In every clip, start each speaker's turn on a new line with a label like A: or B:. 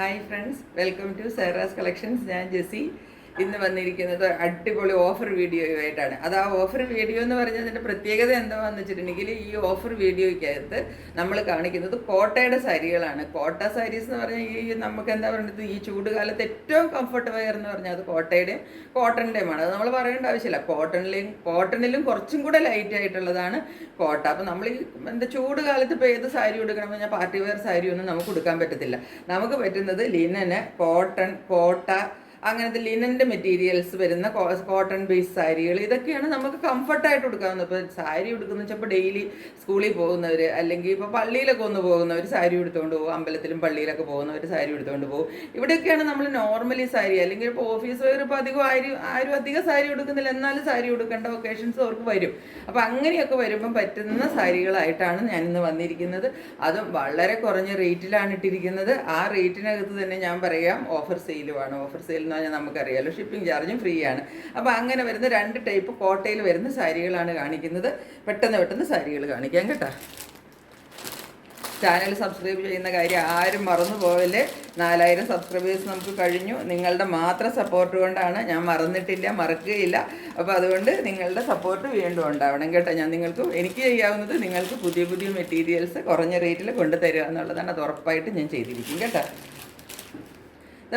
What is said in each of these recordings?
A: Hi friends, welcome to Saira's collections. ഞാൻ Jessy. ഇന്ന് വന്നിരിക്കുന്നത് അടിപൊളി ഓഫർ വീഡിയോയുമായിട്ടാണ്. അത് ആ ഓഫർ വീഡിയോ എന്ന് പറഞ്ഞതിൻ്റെ പ്രത്യേകത എന്താണെന്ന് വെച്ചിട്ടുണ്ടെങ്കിൽ, ഈ ഓഫർ വീഡിയോയ്ക്കകത്ത് നമ്മൾ കാണിക്കുന്നത് കോട്ടയുടെ സാരികളാണ്. കോട്ട സാരീസ് എന്ന് പറഞ്ഞാൽ ഈ നമുക്ക് എന്താ പറയുന്നത്, ഈ ചൂടുകാലത്ത് ഏറ്റവും കംഫർട്ട് വെയർ എന്ന് പറഞ്ഞാൽ അത് കോട്ടയുടെയും കോട്ടൻ്റെയുമാണ്. അത് നമ്മൾ പറയേണ്ട ആവശ്യമില്ല. കോട്ടണിലും കുറച്ചും കൂടെ ലൈറ്റ് ആയിട്ടുള്ളതാണ് കോട്ട. അപ്പം നമ്മൾ ഈ എന്താ ചൂട് കാലത്ത് ഇപ്പോൾ ഏത് സാരി ഉടുക്കണമെന്ന് പറഞ്ഞാൽ പാർട്ടി വെയർ സാരി ഒന്നും നമുക്ക് ഉടുക്കാൻ പറ്റത്തില്ല. നമുക്ക് പറ്റുന്നത് ലിനന്, കോട്ടൺ, കോട്ട, അങ്ങനത്തെ ലിനൻ്റെ മെറ്റീരിയൽസ് വരുന്ന കോട്ടൺ ബേസ് സാരികൾ, ഇതൊക്കെയാണ് നമുക്ക് കംഫർട്ടായിട്ട് കൊടുക്കാവുന്നത്. ഇപ്പോൾ സാരി ഉടുക്കുന്ന വെച്ചപ്പോൾ ഡെയിലി സ്കൂളിൽ പോകുന്നവർ, അല്ലെങ്കിൽ ഇപ്പോൾ പള്ളിയിലൊക്കെ ഒന്ന് പോകുന്നവർ സാരി എടുത്തുകൊണ്ട് പോകും, അമ്പലത്തിലും പള്ളിയിലൊക്കെ പോകുന്നവർ സാരി എടുത്തുകൊണ്ട് പോകും. ഇവിടെയൊക്കെയാണ് നമ്മൾ നോർമലി സാരി, അല്ലെങ്കിൽ ഇപ്പോൾ ഓഫീസ് വെയർ ഇപ്പോൾ ആരും അധികം സാരി ഉടുക്കുന്നില്ല, എന്നാലും സാരി ഉടുക്കേണ്ട ഒക്കേഷൻസ് അവർക്ക് വരും. അപ്പോൾ അങ്ങനെയൊക്കെ വരുമ്പം പറ്റുന്ന സാരികളായിട്ടാണ് ഞാനിന്ന് വന്നിരിക്കുന്നത്. അതും വളരെ കുറഞ്ഞ റേറ്റിലാണ് ഇട്ടിരിക്കുന്നത്. ആ റേറ്റിനകത്ത് തന്നെ ഞാൻ പറയാം, ഓഫർ സെയിലുമാണ്. ഓഫർ സെയിൽ എന്ന് പറഞ്ഞാൽ നമുക്കറിയാമല്ലോ, ഷിപ്പിംഗ് ചാർജും ഫ്രീ ആണ്. അപ്പോൾ അങ്ങനെ വരുന്ന 2 ടൈപ്പ് കോട്ടയിൽ വരുന്ന സാരികളാണ് കാണിക്കുന്നത്. പെട്ടെന്ന് സാരികൾ കാണിക്കാം കേട്ടോ. ചാനൽ സബ്സ്ക്രൈബ് ചെയ്യുന്ന കാര്യം ആരും മറന്നു പോവല്ലേ. 4000 സബ്സ്ക്രൈബേഴ്സ് നമുക്ക് കഴിഞ്ഞു. നിങ്ങളുടെ മാത്രം സപ്പോർട്ട് കൊണ്ടാണ്. ഞാൻ മറന്നിട്ടില്ല, മറക്കുകയില്ല. അപ്പോൾ അതുകൊണ്ട് നിങ്ങളുടെ സപ്പോർട്ട് വീണ്ടും ഉണ്ടാവണം കേട്ടോ. എനിക്ക് ചെയ്യാവുന്നത് നിങ്ങൾക്ക് പുതിയ മെറ്റീരിയൽസ് കുറഞ്ഞ റേറ്റിൽ കൊണ്ടുതരിക എന്നുള്ളതാണ്. അത് ഉറപ്പായിട്ട് ഞാൻ ചെയ്തിരിക്കും കേട്ടോ.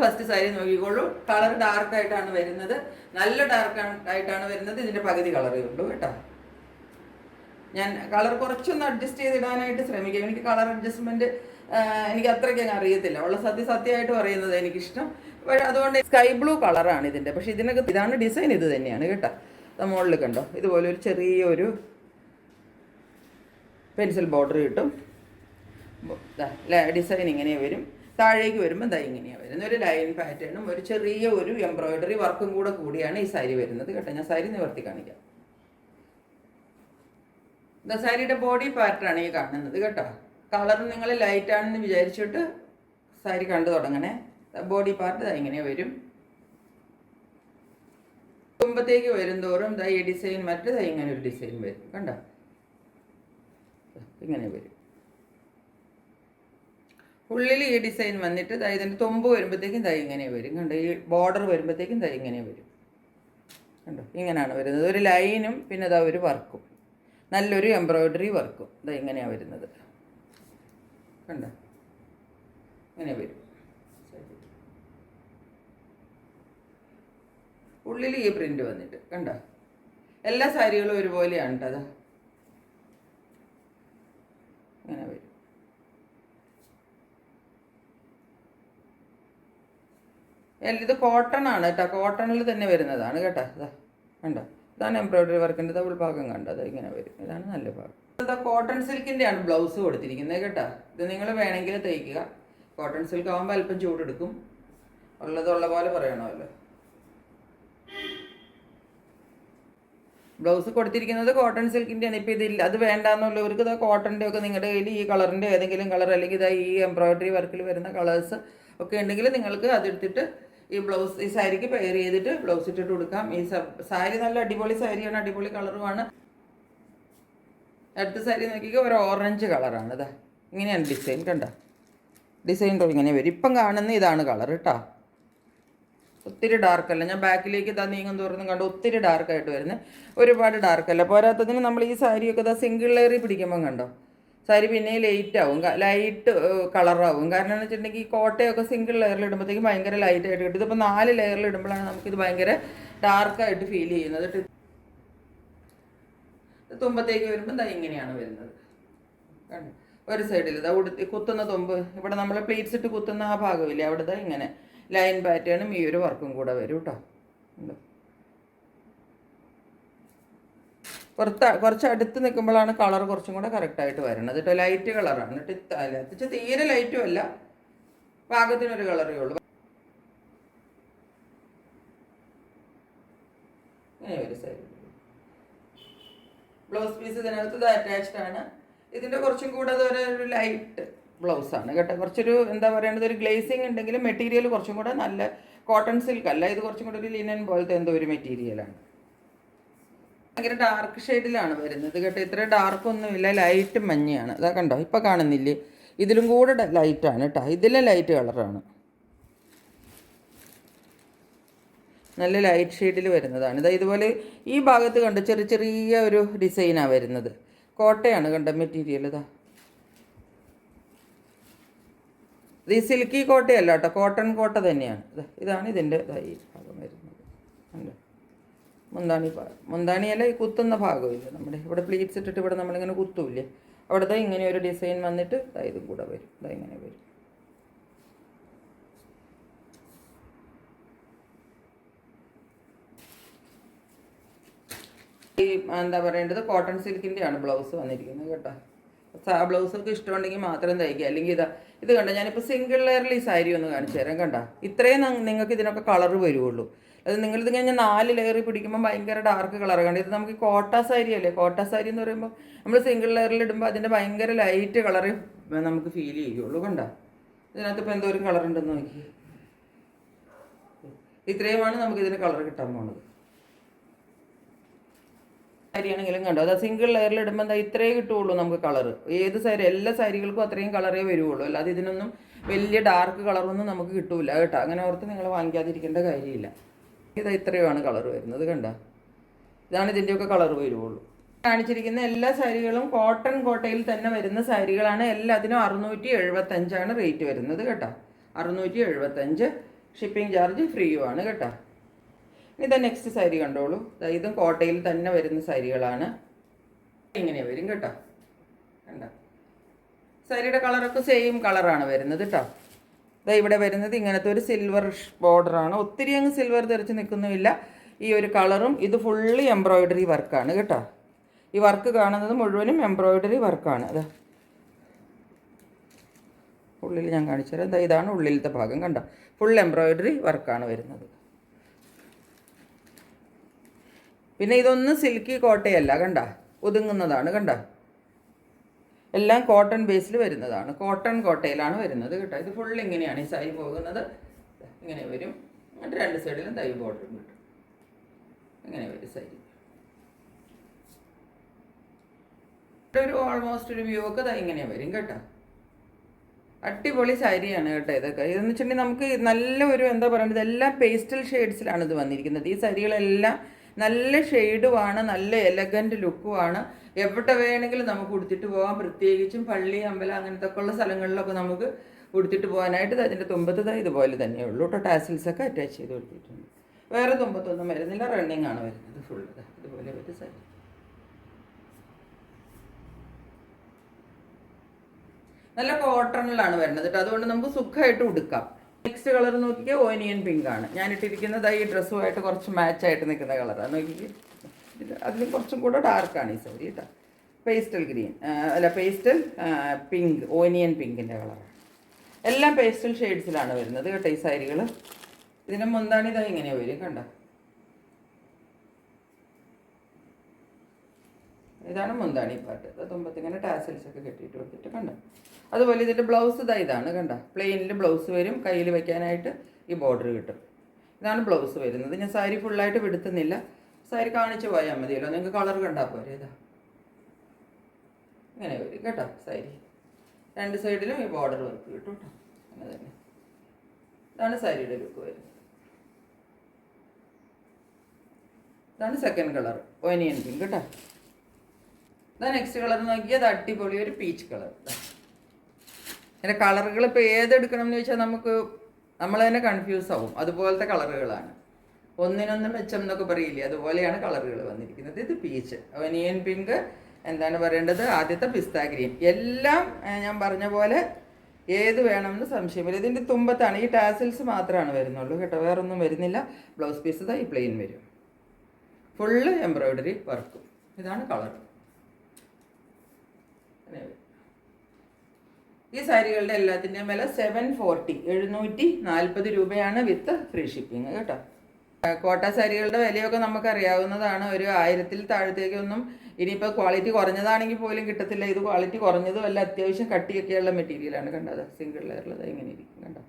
A: ഫസ്റ്റ് സാരി നോക്കിക്കോളൂ. കളർ ഡാർക്കായിട്ടാണ് വരുന്നത്, നല്ല ഡാർക്കായിട്ടാണ് വരുന്നത്. ഇതിൻ്റെ പകുതി കളറേ ഉള്ളൂ കേട്ടോ. ഞാൻ കളർ കുറച്ചൊന്ന് അഡ്ജസ്റ്റ് ചെയ്തിടാനായിട്ട് ശ്രമിക്കാം. എനിക്ക് കളർ അഡ്ജസ്റ്റ്മെൻറ്റ് എനിക്ക് അത്രയ്ക്ക് അങ്ങ് അറിയത്തില്ല. ഉള്ള സത്യമായിട്ട് പറയുന്നത് എനിക്കിഷ്ടം. അതുകൊണ്ട് സ്കൈ ബ്ലൂ കളറാണ് ഇതിൻ്റെ. പക്ഷേ ഇതാണ് ഡിസൈൻ, ഇത് തന്നെയാണ് കേട്ടോ. മുകളിൽ കണ്ടോ, ഇതുപോലെ ഒരു ചെറിയൊരു പെൻസിൽ ബോർഡർ കിട്ടും. ഡിസൈൻ ഇങ്ങനെ വരും. താഴേക്ക് വരുമ്പോൾ ഇങ്ങനെയാണ് വരുന്നത്. ഒരു ലൈൻ പാറ്റേണും ഒരു ചെറിയ ഒരു എംബ്രോയിഡറി വർക്കും കൂടിയാണ് ഈ സാരി വരുന്നത് കേട്ടോ. ഞാൻ സാരി നിവർത്തി കാണിക്കാം. സാരിയുടെ ബോഡി പാർട്ടാണ് ഈ കാണുന്നത് കേട്ടോ. കളർ നിങ്ങൾ ലൈറ്റാണെന്ന് വിചാരിച്ചിട്ട് സാരി കണ്ടു തുടങ്ങണേ. ബോഡി പാർട്ട് ഇങ്ങനെ വരും. തുമ്പത്തേക്ക് വരും തോറും ഈ ഡിസൈൻ ഇങ്ങനെ ഒരു ഡിസൈൻ വരും കണ്ടോ. ഇങ്ങനെ വരും. ഉള്ളിൽ ഈ ഡിസൈൻ വന്നിട്ട് ഇതിൻ്റെ തുമ്പ് വരുമ്പോഴത്തേക്കും ഇങ്ങനെ വരും കണ്ടോ. ഈ ബോർഡർ വരുമ്പോഴത്തേക്കും ഇങ്ങനെ വരും കണ്ടോ. ഇങ്ങനെയാണ് വരുന്നത്. ഒരു ലൈനും പിന്നെ ഒരു വർക്കും, നല്ലൊരു എംബ്രോയിഡറി വർക്കും ഇങ്ങനെയാണ് വരുന്നത് കണ്ടോ. ഇങ്ങനെ വരും. ഉള്ളിൽ ഈ പ്രിൻ്റ് വന്നിട്ട് കണ്ടോ. എല്ലാ സാരികളും ഒരുപോലെയാണ് കേട്ടോ. ഇങ്ങനെ വരും. ഇത് കോട്ടൺ ആണ് കേട്ടോ. കോട്ടണിൽ തന്നെ വരുന്നതാണ് കേട്ടോ. കണ്ടോ, ഇതാണ് എംബ്രോയിഡറി വർക്കിൻ്റെ ഡബിൾ ഭാഗം കണ്ടത്. ഇങ്ങനെ വരും. ഇതാണ് നല്ല ഭാഗം. കോട്ടൺ സിൽക്കിൻ്റെയാണ് ബ്ലൗസ് കൊടുത്തിരിക്കുന്നത് കേട്ടോ. ഇത് നിങ്ങൾ വേണമെങ്കിൽ തയ്ക്കുക. കോട്ടൺ സിൽക്ക് ആകുമ്പോൾ അല്പം ചൂടെടുക്കും. ഉള്ള പോലെ പറയണമല്ലോ. ബ്ലൗസ് കൊടുത്തിരിക്കുന്നത് കോട്ടൺ സിൽക്കിൻ്റെയാണ്. ഇപ്പോൾ ഇതില്ല, അത് വേണ്ടാന്നുള്ളവർക്ക് കോട്ടൻ്റെ ഒക്കെ നിങ്ങളുടെ കയ്യിൽ ഈ കളറിൻ്റെ ഏതെങ്കിലും കളർ, അല്ലെങ്കിൽ ഈ എംബ്രോയിഡറി വർക്കിൽ വരുന്ന കളേഴ്സ് ഒക്കെ ഉണ്ടെങ്കിൽ നിങ്ങൾക്ക് അതെടുത്തിട്ട് ഈ സാരിക്ക് പെയർ ചെയ്തിട്ട് ബ്ലൗസ് ഇട്ടിട്ട് കൊടുക്കാം. ഈ സാരി നല്ല അടിപൊളി സാരിയാണ്, അടിപൊളി കളറുമാണ്. അടുത്ത സാരി നോക്കിക്കുക, ഒരു ഓറഞ്ച് കളറാണ്. ഇങ്ങനെയാണ് ഡിസൈൻ കണ്ടോ. ഡിസൈൻ ഇങ്ങനെ വരും. ഇപ്പം കാണുന്ന ഇതാണ് കളർ കേട്ടോ. ഒത്തിരി ഡാർക്കല്ല. ഞാൻ ബാക്കിലേക്ക് നീങ്ങും തോറും കണ്ടോ ഒത്തിരി ഡാർക്കായിട്ട് വരുന്നത്. ഒരുപാട് ഡാർക്കല്ല. പോരാത്തതിന് നമ്മൾ ഈ സാരിയൊക്കെ സിംഗിൾ ലെയറിൽ പിടിക്കുമ്പം കണ്ടോ സാരി പിന്നെ ലൈറ്റ് കളറാവും. കാരണം എന്ന് വെച്ചിട്ടുണ്ടെങ്കിൽ ഈ കോട്ടയൊക്കെ സിംഗിൾ ലെയറിൽ ഇടുമ്പോഴത്തേക്കും ഭയങ്കര ലൈറ്റായിട്ട് കിട്ടും. ഇതിപ്പോൾ 4 ലെയറിൽ ഇടുമ്പോഴാണ് നമുക്കിത് ഭയങ്കര ഡാർക്കായിട്ട് ഫീൽ ചെയ്യുന്നത്. തുമ്പത്തേക്ക് വരുമ്പോൾ ഇങ്ങനെയാണ് വരുന്നത് കണ്ടോ. ഒരു സൈഡിൽ കുത്തുന്ന തുമ്പ്, ഇവിടെ നമ്മൾ പ്ലീറ്റ്സ് ഇട്ട് കുത്തുന്ന ആ ഭാഗമില്ലേ, അവിടെ ഇങ്ങനെ ലൈൻ പാറ്റേണും ഈ ഒരു വർക്കും കൂടെ വരും കേട്ടോ. കുറച്ച് അടുത്ത് നിൽക്കുമ്പോഴാണ് കളർ കുറച്ചും കൂടെ കറക്റ്റായിട്ട് വരുന്നത് കേട്ടോ. ലൈറ്റ് കളറാണ് കേട്ടോ. തീരെ ലൈറ്റും അല്ല, പാകത്തിനൊരു കളറേ ഉള്ളൂ. ഇങ്ങനെ ഒരു സൈഡ് ബ്ലൗസ് പീസ് ഇതിനകത്ത് അറ്റാച്ച്ഡ് ആണ്. ഇതിൻ്റെ കുറച്ചും കൂടെ ഒരു ലൈറ്റ് ബ്ലൗസാണ് കേട്ടോ. കുറച്ചൊരു എന്താ പറയേണ്ടത്, ഒരു ഗ്ലേസിങ് ഉണ്ടെങ്കിലും മെറ്റീരിയൽ കുറച്ചും കൂടെ നല്ല കോട്ടൺ സിൽക്ക് അല്ല, ഇത് കുറച്ചും കൂടെ ഒരു ലിനൻ പോലത്തെ എന്തോ ഒരു മെറ്റീരിയലാണ്. ഭയങ്കര ഡാർക്ക് ഷെയ്ഡിലാണ് വരുന്നത് കേട്ടോ. ഇത്ര ഡാർക്കൊന്നുമില്ല, ലൈറ്റ് മഞ്ഞയാണ്. കണ്ടോ, ഇപ്പോൾ കാണുന്നില്ലേ, ഇതിലും കൂടെ ലൈറ്റാണ് കേട്ടോ. ഇതിലെ ലൈറ്റ് കളറാണ്. നല്ല ലൈറ്റ് ഷെയ്ഡിൽ വരുന്നതാണ്. ഇതാ ഇതുപോലെ ഈ ഭാഗത്ത് കണ്ട് ചെറിയ ചെറിയ ഒരു ഡിസൈനാണ് വരുന്നത്. കോട്ടയാണ് കണ്ട മെറ്റീരിയൽ. ഇത് ഈ സിൽക്കി കോട്ടയല്ല കേട്ടോ, കോട്ടൺ കോട്ട തന്നെയാണ്. ഇതാണ് ഇതിൻ്റെ ഈ ഭാഗം വരുന്നത്. ഉണ്ട് മുന്താണിയല്ല, ഈ കുത്തുന്ന ഭാഗമില്ല, നമ്മുടെ ഇവിടെ പ്ലീറ്റ്സ് ഇട്ടിട്ട് ഇവിടെ നമ്മളിങ്ങനെ കുത്തൂല്ലേ, അവിടുത്തെ ഇങ്ങനെ ഒരു ഡിസൈൻ വന്നിട്ട് ഇതും കൂടെ വരും. ഇങ്ങനെ വരും. ഈ എന്താ പറയേണ്ടത്, കോട്ടൺ സിൽക്കിൻ്റെയാണ് ബ്ലൗസ് വന്നിരിക്കുന്നത് കേട്ടോ. ആ ബ്ലൗസൊക്കെ ഇഷ്ടമുണ്ടെങ്കിൽ മാത്രം തയ്ക്കുക. അല്ലെങ്കിൽ ഇത് കണ്ട, ഞാനിപ്പോൾ സിംഗിൾ ലെയറിൽ ഈ സാരി ഒന്ന് കാണിച്ചു തരാം. കണ്ട, ഇത്രയും നിങ്ങൾക്ക് ഇതിനൊക്കെ കളർ വരുള്ളൂ. അത് നിങ്ങളിത് കഴിഞ്ഞാൽ 4 ലെയറിൽ പിടിക്കുമ്പോൾ ഭയങ്കര ഡാർക്ക് കളർ കണ്ട. ഇത് നമുക്ക് കോട്ട സാരി അല്ലേ, കോട്ട സാരി എന്ന് പറയുമ്പോൾ നമ്മൾ സിംഗിൾ ലെയറിൽ ഇടുമ്പോൾ അതിൻ്റെ ഭയങ്കര ലൈറ്റ് കളറ് നമുക്ക് ഫീൽ ചെയ്യുള്ളൂ. കണ്ട, ഇതിനകത്ത് ഇപ്പോൾ എന്തോരം കളർ ഉണ്ടെന്ന് നോക്കി. ഇത്രയുമാണ് നമുക്കിതിന് കളർ കിട്ടാൻ പോണത്. സാരിയാണെങ്കിലും കണ്ടോ, അത് സിംഗിൾ ലെയറിൽ ഇടുമ്പോൾ എന്താ ഇത്രയേ കിട്ടുകയുള്ളൂ നമുക്ക് കളർ. ഏത് സാരി, എല്ലാ സാരികൾക്കും അത്രയും കളറേ വരുള്ളൂ. അല്ലാതെ ഇതിനൊന്നും വലിയ ഡാർക്ക് കളറൊന്നും നമുക്ക് കിട്ടൂല കേട്ടോ. അങ്ങനെ ഓർത്ത് നിങ്ങൾ വാങ്ങിക്കാതിരിക്കേണ്ട കാര്യമില്ല. ഇത്രയുമാണ് കളർ വരുന്നത്. കണ്ട, ഇതാണ് ഇതിൻ്റെയൊക്കെ കളർ വരുള്ളൂ. കാണിച്ചിരിക്കുന്ന എല്ലാ സാരികളും കോട്ടൺ കോട്ടയിൽ തന്നെ വരുന്ന സാരികളാണ്. എല്ലാത്തിനും 675 റേറ്റ് വരുന്നത് കേട്ടോ. 675. ഷിപ്പിംഗ് ചാർജ് ഫ്രീയുമാണ് കേട്ടോ. ഇതാ നെക്സ്റ്റ് സാരി കണ്ടോളൂ. ഇതും കോട്ടയിൽ തന്നെ വരുന്ന സാരികളാണ്. ഇങ്ങനെ വരും കേട്ടോ. കണ്ട, സാരിയുടെ കളറൊക്കെ സെയിം കളറാണ് വരുന്നത് കേട്ടോ. ഇവിടെ വരുന്നത് ഇങ്ങനത്തെ ഒരു സിൽവർ ബോർഡറാണ്. ഒത്തിരി അങ്ങ് സിൽവർ തെറിച്ച് നിൽക്കുന്നുമില്ല. ഈ ഒരു കളറും ഇത് ഫുള്ളി എംബ്രോയിഡറി വർക്കാണ് കേട്ടോ. ഈ വർക്ക് കാണുന്നത് മുഴുവനും എംബ്രോയിഡറി വർക്കാണ്. അതാ ഉള്ളിൽ ഞാൻ കാണിച്ചു തരാം. ഇതാണ് ഉള്ളിലത്തെ ഭാഗം. കണ്ട, ഫുൾ എംബ്രോയിഡറി വർക്കാണ് വരുന്നത്. പിന്നെ ഇതൊന്നും സിൽക്കി കോട്ടയല്ല, കണ്ട, ഒതുങ്ങുന്നതാണ്. കണ്ട, എല്ലാം കോട്ടൺ ബേസിൽ വരുന്നതാണ്. കോട്ടൺ കോട്ടയിലാണ് വരുന്നത് കേട്ടോ. ഇത് ഫുൾ ഇങ്ങനെയാണ് ഈ സാരി പോകുന്നത്. ഇങ്ങനെ വരും. എന്നിട്ട് 2 സൈഡിലും തൈ ബോർഡറും കിട്ടും. ഇങ്ങനെ വരും സാരി. ഒരു ഓൾമോസ്റ്റ് ഒരു വ്യൂ ഒക്കെ ഇങ്ങനെ വരും കേട്ടോ. അടിപൊളി സാരിയാണ് കേട്ടോ ഇതൊക്കെ. ഇതെന്ന് വെച്ചിട്ടുണ്ടെങ്കിൽ നമുക്ക് നല്ല ഒരു എന്താ പറയുന്നത്, എല്ലാം പേസ്റ്റൽ ഷെയ്ഡ്സിലാണ് ഇത് വന്നിരിക്കുന്നത്. ഈ സാരികളെല്ലാം നല്ല ഷെയ്ഡുമാണ്, നല്ല എലഗൻറ്റ് ലുക്കുമാണ്. എവിടെ വേണമെങ്കിലും നമുക്ക് ഉടുത്തിട്ട് പോകാം. പ്രത്യേകിച്ചും പള്ളി, അമ്പലം അങ്ങനത്തെ ഒക്കെ ഉള്ള സ്ഥലങ്ങളിലൊക്കെ നമുക്ക് ഉടുത്തിട്ട് പോകാനായിട്ട് അതിൻ്റെ തുമ്പത്ത് ഇതുപോലെ തന്നെയുള്ളൂ കേട്ടോ. ടാസിൽസൊക്കെ അറ്റാച്ച് ചെയ്ത് കൊടുത്തിട്ടുണ്ട്. വേറെ തുമ്പത്തൊന്നും വരുന്നില്ല, റണ്ണിങ് ആണ് വരുന്നത് ഫുൾ. ഇതുപോലെ ഒരു സാരി. നല്ല കോട്ടണിലാണ് വരുന്നത് കേട്ടോ. അതുകൊണ്ട് നമുക്ക് സുഖമായിട്ട് ഉടുക്കാം. നെക്സ്റ്റ് കളർ നോക്കിക്കുക, ഓനിയൻ പിങ്ക് ആണ്. ഞാനിട്ടിരിക്കുന്നത് ഈ ഡ്രസ്സുമായിട്ട് കുറച്ച് മാച്ചായിട്ട് നിൽക്കുന്ന കളറാണ്. നോക്കിക്കുക, അതിൽ കുറച്ചും കൂടെ ഡാർക്കാണ് ഈ സാരി കേട്ടോ. പേസ്റ്റൽ ഗ്രീൻ അല്ല, പേസ്റ്റൽ പിങ്ക്, ഓനിയൻ പിങ്കിൻ്റെ കളറാണ്. എല്ലാം പേസ്റ്റൽ ഷെയ്ഡ്സിലാണ് വരുന്നത് കേട്ടോ ഈ സാരികൾ. ഇതിന് മുന്താണി ഇങ്ങനെ വരും. കണ്ട, ഇതാണ് മുന്താണി പാട്ട്. തുമ്പത്തിങ്ങനെ ടാസൽസ് ഒക്കെ കെട്ടിയിട്ട് കൊടുത്തിട്ട് കണ്ട. അതുപോലെ ഇതിൻ്റെ ബ്ലൗസ് ഇതാണ് കണ്ട. പ്ലെയിനിൽ ബ്ലൗസ് വരും. കയ്യിൽ വയ്ക്കാനായിട്ട് ഈ ബോർഡർ കിട്ടും. ഇതാണ് ബ്ലൗസ് വരുന്നത്. ഞാൻ സാരി ഫുള്ളായിട്ട് വിടുത്തുന്നില്ല, സാരി കാണിച്ച് പോയാൽ മതിയല്ലോ. നിങ്ങൾക്ക് കളർ കണ്ടാൽ പോരെ. ഇങ്ങനെ വരും കേട്ടോ സാരി. 2 സൈഡിലും ഈ ബോർഡർ വർക്ക് കിട്ടും കേട്ടോ. അങ്ങനെ തന്നെ. ഇതാണ് സാരിയുടെ ലുക്ക് വരുന്നത്. ഇതാണ് സെക്കൻഡ് കളർ, ഓനിയൻ പിങ്ക് കേട്ടോ. ഇതാ നെക്സ്റ്റ് കളർ നോക്കിയാൽ അടിപൊളി ഒരു പീച്ച് കളർ. ഇങ്ങനെ കളറുകൾ ഇപ്പോൾ ഏതെടുക്കണം എന്ന് ചോദിച്ചാൽ നമ്മൾ തന്നെ കൺഫ്യൂസ് ആവും. അതുപോലത്തെ കളറുകളാണ്. ഒന്നിനൊന്നും മെച്ചം എന്നൊക്കെ പറയില്ലേ, അതുപോലെയാണ് കളറുകൾ വന്നിരിക്കുന്നത്. ഇത് പീച്ച്, ഒനിയൻ പിങ്ക്, എന്താണ് പറയേണ്ടത്, ആദ്യത്തെ പിസ്ത ഗ്രീൻ. എല്ലാം ഞാൻ പറഞ്ഞ പോലെ ഏത് വേണമെന്ന് സംശയമില്ല. ഇതിൻ്റെ തുമ്പത്താണ് ഈ ടാസിൽസ് മാത്രമാണ് വരുന്നുള്ളൂ കേട്ടോ, വേറൊന്നും വരുന്നില്ല. ബ്ലൗസ് പീസ് ഈ പ്ലെയിൻ വരും. ഫുള്ള് എംബ്രോയിഡറി വർക്കും. ഇതാണ് കളർ. ഈ സാരികളുടെ എല്ലാത്തിൻ്റെയും വില 740, 740 രൂപയാണ് വിത്ത് ഫ്രീ ഷിപ്പിംഗ് കേട്ടോ. കോട്ട സാരികളുടെ വിലയൊക്കെ നമുക്കറിയാവുന്നതാണ്. ഒരു 1000-ൽ താഴത്തേക്കൊന്നും ഇനിയിപ്പോൾ ക്വാളിറ്റി കുറഞ്ഞതാണെങ്കിൽ പോലും കിട്ടത്തില്ല. ഇത് ക്വാളിറ്റി കുറഞ്ഞതും അല്ല, അത്യാവശ്യം കട്ടിയൊക്കെയുള്ള മെറ്റീരിയലാണ്. കണ്ടത് സിംഗിൾ ലെയറിൽ ഇങ്ങനെ ഇരിക്കും കണ്ടോ.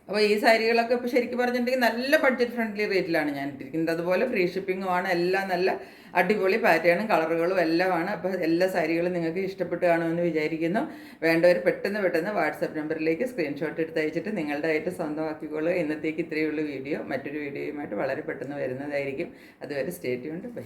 A: അപ്പോൾ ഈ സാരികളൊക്കെ ഇപ്പോൾ ശരിക്കും പറഞ്ഞിട്ടുണ്ടെങ്കിൽ നല്ല ബഡ്ജറ്റ് ഫ്രണ്ട്ലി റേറ്റിലാണ് ഞാൻ ഇട്ടിരിക്കുന്നത്. അതുപോലെ ഫ്രീ ഷിപ്പിങ്ങുമാണ്. എല്ലാം നല്ല അടിപൊളി പാറ്റേണും കളറുകളും എല്ലാമാണ്. അപ്പോൾ എല്ലാ സാരികളും നിങ്ങൾക്ക് ഇഷ്ടപ്പെട്ട് കാണുമെന്ന് വിചാരിക്കുന്നു. വേണ്ടവർ പെട്ടെന്ന് വാട്സാപ്പ് നമ്പറിലേക്ക് സ്ക്രീൻഷോട്ട് എടുത്ത് അയച്ചിട്ട് നിങ്ങളുടെയായിട്ട് സ്വന്തമാക്കിക്കോളുക. ഇന്നത്തേക്ക് ഇത്രയേ ഉള്ളൂ വീഡിയോ. മറ്റൊരു വീഡിയോയുമായിട്ട് വളരെ പെട്ടെന്ന് വരുന്നതായിരിക്കും. അതുവരെ സ്റ്റേ ട്യൂൺഡ്. ബൈ.